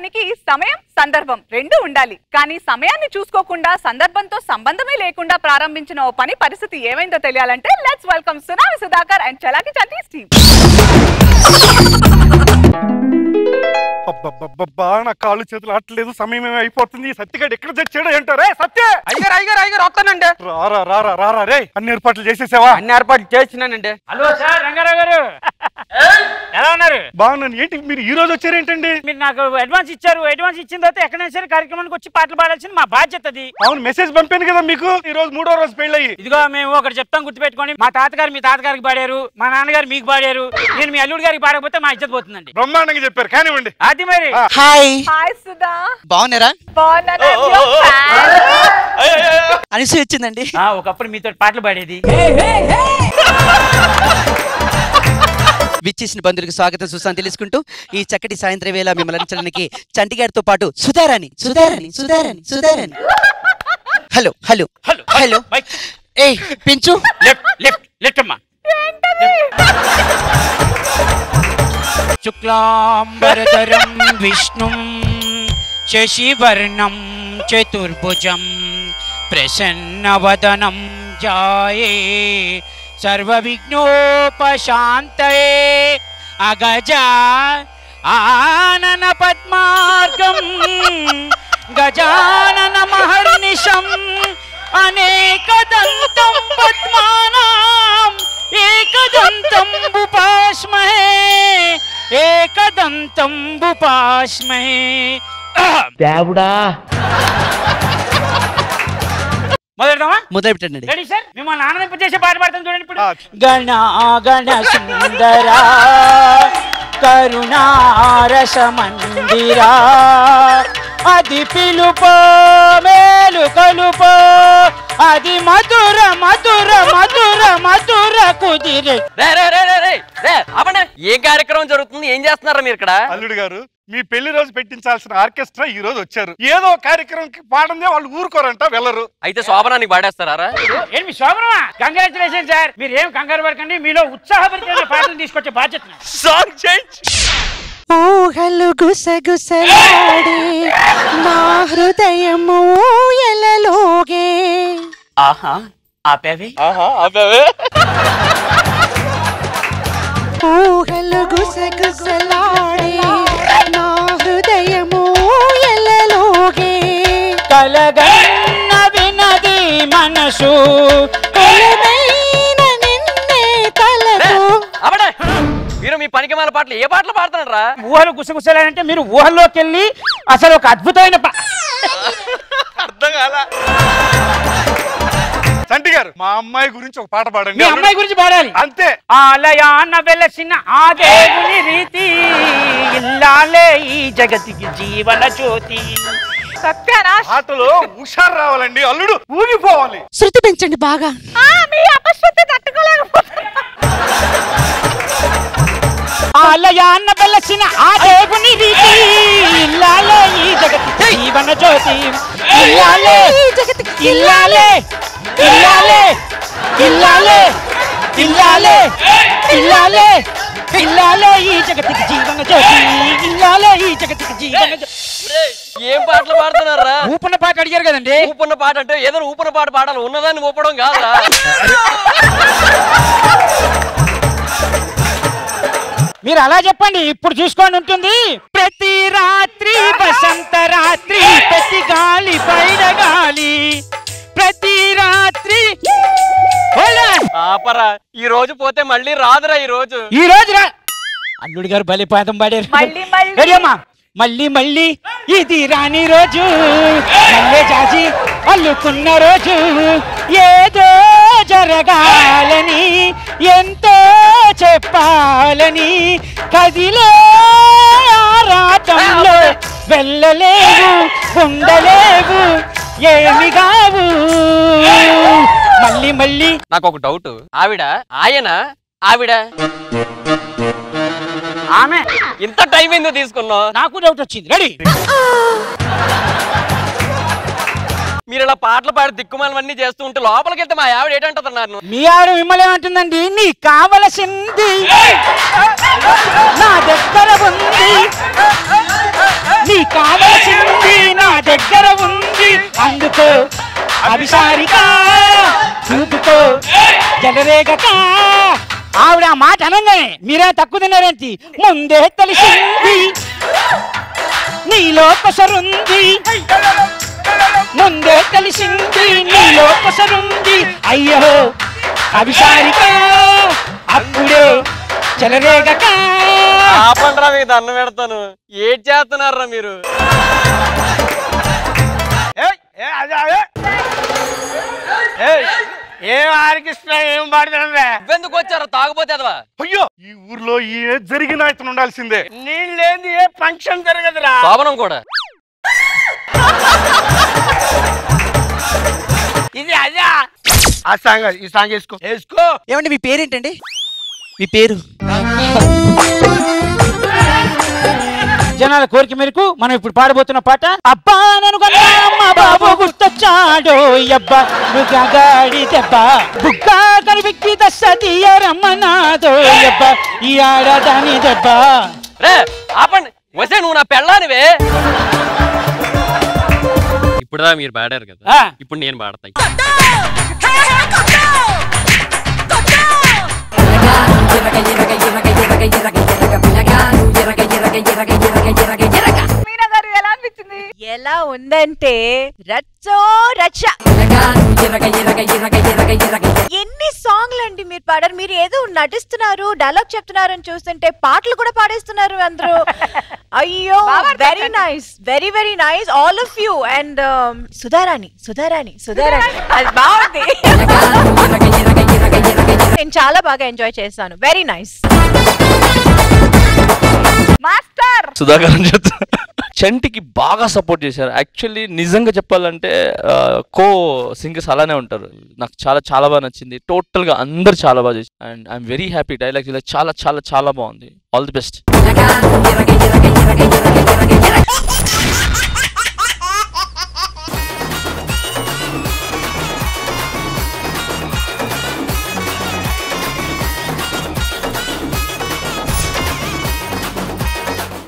చేయడానికి సమయం సందర్భం రెండు ఉండాలి. కానీ సమయాన్ని చూసుకోకుండా సందర్భంతో సంబంధమే లేకుండా ప్రారంభించిన ఓ పని పరిస్థితి ఏమైందో తెలియాలంటే let's welcome Sunami Sudhakar and Chalaki Chanti team. నా కాళ్ళు చేతులు ఆటలేదు, సమయం ఏమి అయిపోతుంది. సత్యగాడు ఎక్కడ తెచ్చాడు అంటారే? సత్య అయ్యారు వస్తానండి. రారా రారా రారా రే, అన్ని ఏర్పాట్లు చేసేసావా? అన్ని ఏర్పాట్లు చేసినానండి. హలో సార్, రంగారావు గారు ఎలా ఉన్నారు? బాగున్నాను. ఏంటి మీరు ఈ రోజు వచ్చారేంటండి? మీరు నాకు అడ్వాన్స్ ఇచ్చారు. అడ్వాన్స్ ఇచ్చిన తర్వాత ఎక్కడైనా సరే కార్యక్రమానికి వచ్చి పాటలు పాడాల్సింది మా బాధ్యత. అది అవును, మెసేజ్ పంపాను కదా మీకు. ఈ రోజు 3వ రోజు పెళ్ళయి. ఇదిగో మేము ఒకటి చెప్తాం, గుర్తుపెట్టుకోండి. మా తాతగారు మీ తాతగారికి పాడారు, మా నాన్నగారు మీకు పాడారు. నేను మీ అల్లుడి గారికి పాడకపోతే మా ఇజ్జత్ పోతుందండి. బ్రహ్మాండంగా చెప్పారు, కానివ్వండి. అది మరి. హాయ్ హాయ్ సుధా, బాగున్నారా? బాగున్నారా? అనిసి వచ్చిందండి. ఒకప్పుడు మీతో పాటలు పాడేది. విచ్చేసిన బంధువులకు స్వాగతం సుసాన్ తెలుసుకుంటూ ఈ చక్కటి సాయంత్రం వేళ మిమ్మల్ని అందించడానికి చంటి గారితో పాటు Sudharani Sudharani Sudharani Sudharani. Hello hello hello hello. ఏ పెంచు. లెఫ్ట్ లెఫ్ట్ లెఫ్ట్ అమ్మా. శుక్లాంబరధరం విష్ణుం శశివర్ణం చతుర్భుజం ప్రసన్నవదనం జాయే సర్వవిఘ్నోపశాంతయే అగజా ఆనన పద్మార్గం గజానన మహర్నిశం అనేకదంతం పద్మానాం ఏకదంతం ఉపాస్మహే ఏకదంతం ఉపాస్మహే. దేవుడా, మొదలెడదామా? మొదలు పెట్టండి. Ready sir? మిమ్మల్ని ఆనందింపజేసే పాట పాడతాను చూడండి ఇప్పుడు. గణ గణ సుందరా కరుణారస మందిరా అది పిలుపో మేలు కలుపో అది మధుర మధుర మధుర మధుర కుదిరే. ఏం కార్యక్రమం జరుగుతుంది? ఏం చేస్తున్నారా మీరు ఇక్కడ? అల్లుడు గారు, మీ పెళ్లి రోజు పెట్టించాల్సిన ఆర్కెస్ట్రా ఈ రోజు వచ్చారు. ఏదో కార్యక్రమం పాడందే వాళ్ళు ఊరుకోరంట, వెళ్ళరు. అయితే శోభనానికి పాడేస్తారా? ఏంటి శోభనమా? Congratulation sir. మీరు ఏం కంగారు పడకండి, మీలో ఉత్సాహభరితమైన పాటలు తీసుకొచ్చే బాధ్యత. Song change. ఊహలు గుసగుసలాడే నా హృదయము ఊయలలోగే. ఆహా ఆపేవి. ఊహలు గుసగుసలాడే నా హృదయము ఊయలలోగే. కలగన్న వినది మనసు కొలనైన నిన్నే తలపు. మీరు మీ పనికిమాల పాటలు ఏ పాటలు పాడుతున్నారా? ఊహలు గుసగుసలాడంటే మీరు ఊహల్లోకి వెళ్ళి అసలు ఒక అద్భుతమైన అర్థం కాలా. చంటి గారు, మా అమ్మాయి గురించి ఒక పాట పాడండి. మీ అమ్మాయి గురించి పాడాలి అంతే. ఆలయాన వెలసిన ఆ దేవుని రీతి ఇల్లాలే ఈ జగతికి జీవన జ్యోతి. సత్యానా పాటలో హుషారు రావాలండి, అల్లుడు ఊగిపోవాలి. శృతి పెంచండి బాగా. మీ అపశృతి తట్టుకోలేకపోతున్నా. ఆలయాన వెలసిన ఆ దేవుని రీతి ఇల్లాలే ఈ జగతికి జీవన జ్యోతి. ఇల్లాలే ఇల్లాలే ఇల్లాలే ఇల్లాలే ఇల్లాలే ఇల్లాలే ఇల్లాలే ఈ జగతికి జీవన జ్యోతి. ఇల్లాలే ఈ జగతికి జీవన జ్యోతి. ఏం పాటలు పాడుతున్నారా? ఊపన్న పాట అడిగారు కదండి. ఊపన్న పాట అంటే ఏదో ఊపన్న పాట పాడాలి, ఉన్నదాన్ని ఊపడం కాదురా. మీరు అలా చెప్పండి, ఇప్పుడు చూసుకోండి ఉంటుంది. ప్రతి రాత్రి వసంత రాత్రి ప్రతి గాలి పైన గాలి ప్రతి రాత్రి. ఆపరా, ఈ రోజు పోతే మళ్ళీ రాదురా. ఈ రోజు అల్లుడు గారు బలి పాదం పాడారు. మళ్ళీ మళ్ళీ రెడీ అమ్మా? మళ్ళీ మళ్ళీ ఇది రాని రోజు మళ్ళీ జాజి అల్లుకున్న రోజు ఏదో జరగాలని ఎంతో చెప్పాలని కదిలే ఆరాటంలో వెళ్ళలేవు ఉండలేవు ఏమి కావు. మళ్ళీ మళ్ళీ నాకు ఒక డౌట్. ఆవిడ ఆయన ఆవిడ ఆమె ఇంత టైం ఎందుకు తీసుకున్నావు? నాకు డౌట్ వచ్చింది. రెడీ? మీరు ఇలా పాటలు పాడి దిక్కుమాలన్నీ చేస్తూ ఉంటే లోపలికి వెళ్తే మా ఆవిడ ఏంటంటున్నారు? మీ ఆవిడ మిమ్మల్ని ఏమంటుందండి? నీకు కావలసింది నా దగ్గర ఉంది నీ కావలసింది నా దగ్గర ఉంది అందుకో అభిసారిక చూపుకో జలరేగక. ఆవిడ ఆ మాట అనగానే మీరే తక్కువ తిన్నారేంటి? ముందే తెలిసింది నీలో కొసరుంది, ముందే తెలిసింది నీలో కొసరుంది. అయ్యో అభిసారిక అప్పుడే చెలరేగక. ఆపండ్రా మీకు దండం పెడతాను. ఏం చేస్తున్నారా మీరు? ఏం ఆర్కెస్ట్రా ఏం పాడుతున్నా? ఎందుకు వచ్చారు తాగుపోతే అదవా? అయ్యో ఈ ఊర్లో ఏ జరిగిన ఇతను ఉండాల్సిందే. నీళ్ళేంది ఏ ఫంక్షన్ జరగదురా. శోభనం కూడా ఇది అదే ఆ సాంగ్, ఈ సాంగ్ వేసుకో వేసుకో. ఏమండి మీ పేరేంటండి? మీ పేరు? జనాల కోరిక మేరకు మనం ఇప్పుడు పాడబోతున్న పాట అబ్బా నన్ను మా బాబు గుర్తొచ్చాడో అబ్బా గాడి దెబ్బ బుగ్గా కనిపెక్కి దశరమ్మనాదో అబ్బా ఈ ఆడదాని దెబ్బ. రే ఆపండి. వసే నువ్వు నా పెళ్ళానివే. ఇప్పుడుదా మీరు పాడారు కదా, ఇప్పుడు నేను పాడతాయి. ఎలా ఉందంటే రచ్చో రచ్చ. ఎన్ని సాంగ్లు అండి మీరు పాడారు. మీరు ఏదో నటిస్తున్నారు, డైలాగ్ చెప్తున్నారు అని చూస్తుంటే పాటలు కూడా పాడేస్తున్నారు అందరూ. అయ్యో very nice, very very nice all of you. And Sudharani Sudharani Sudharani అది బాగుంది. నేను చాలా బాగా ఎంజాయ్ చేశాను. Very nice. మాస్టర్ సుధాకర్ అని చెప్తా. చంటికి బాగా సపోర్ట్ చేశారు. యాక్చువల్లీ నిజంగా చెప్పాలంటే కో సింగర్స్ అలానే ఉంటారు. నాకు చాలా చాలా బాగా నచ్చింది. టోటల్ గా అందరు చాలా బాగా చేశారు. And I'm very happy. Dialogues ఇలా చాలా చాలా చాలా బాగుంది. All the best.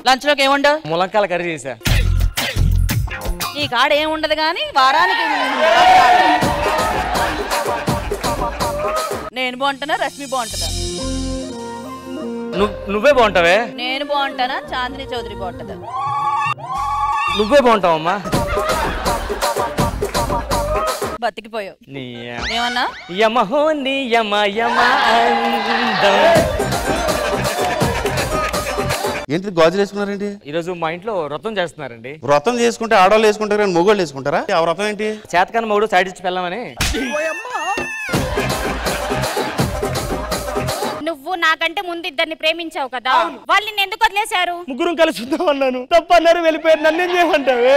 లంచ్ లోకి ఏముండవు? ములంకాల కర్రీ చేశా. ఈ కాడ ఏముండదు కానీ వారానికి నేను బాగుంటానా రష్మి బాగుంటుందా? నువ్వే బాగుంటావే. నేను బాగుంటానా చాందిని చౌదరి బాగుంటుందా? నువ్వే బాగుంటావమ్మా. బతికిపోయావు. నీ ఏమన్నా యమహో నీ యమ యమ అందం. ఏంటి గాజులు వేసుకున్నారండి? ఈరోజు మా ఇంట్లో వ్రతం చేస్తున్నారండి. వ్రతం చేసుకుంటే ఆడవాళ్ళు వేసుకుంటారు కానీ మొగోళ్ళు వేసుకుంటారా? ఆ వ్రతం ఏంటి? చేతకాని మొగుడు సైడ్ ఇచ్చి వెళ్ళమని. నువ్వు నాకంటే ముందు ఇద్దరిని ప్రేమించావు కదా, వాళ్ళు నిన్ను ఎందుకు వదిలేశారు? ముగ్గురం కలిసి ఉందాం అన్నాను, తప్పన్నారు, వెళ్ళిపోయారు. నన్నేం చేయమంటావే?